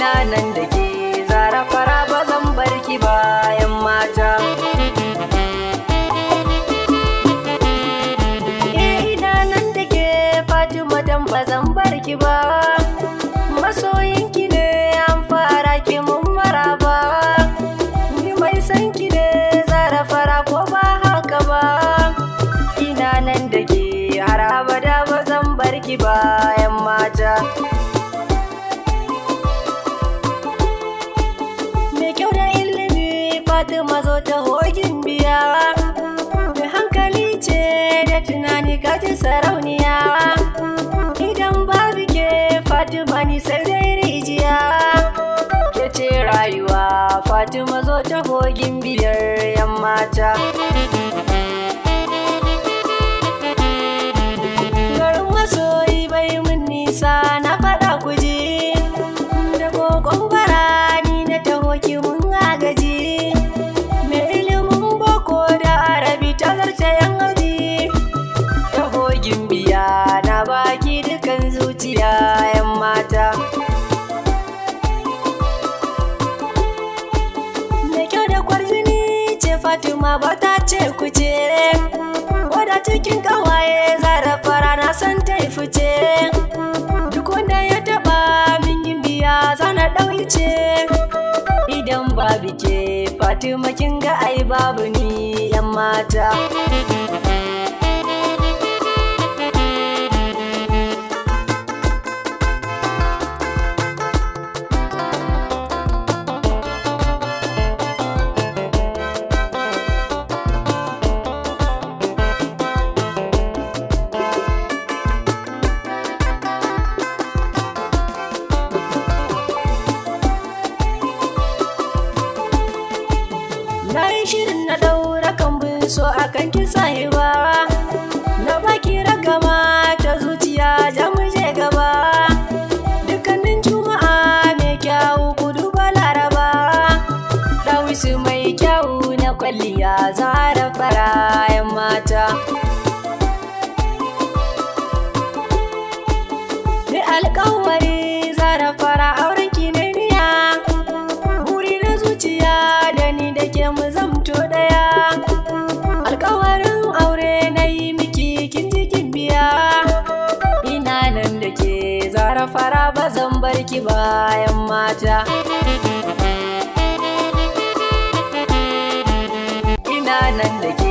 ina nan da ke Zara fara ba zan bar ki ba yan mata. Ina nan da ke Fatima dan ba zan bar ki ba, masoyinki ne an fara ki mun maraba, ni mai san ki ne Zara fara ko ba haka ba. Ina nan da ke har abada ba zan bar ki ba yan mata. Me kyau da ilimi Fatima zo ta hogin biya, mai hankali ce da tunani kaji sarauniya, idan babu ke Fatima ni sai dai rijiya. Ke ce rayuwa Fatima zo ta hogin biyar yan mata. Garin masoyi bai mun nisa na faɗa ku ji, da kokon bara ni na taho ki mun agaji, mai ilimin boko da arabi ta zarce yan aji, taho gimbiya na baki dukan zuciya yan mata. Mai kyau da kwarjini ce Fatima ba ta ce ku ce, wadda cikin kawaye Zara fara na san ta yi fice, duk wanda ya taba min gimbiya zana ɗauice, idan babu ke Fatima kin ga ai babu ni yan mata. Na yi shirin na ɗaura kambun so a kan ki sahiba, na baki ragama ta zuciya ja mu je gaba, dukkanin juma'a mai kyawu ku duba laraba, ɗawisu mai kyawu na kwalliya Zara fara yan mata. Ni alƙawari Zara fara auren ki ne niya, buri na zuciya da ni da ke mu zamto ɗaya, alƙawarin aure na yi miki kin ji kin biya, ina nan da ke Zara fara ba zan bar ki ba yan mata. Ina nan da ke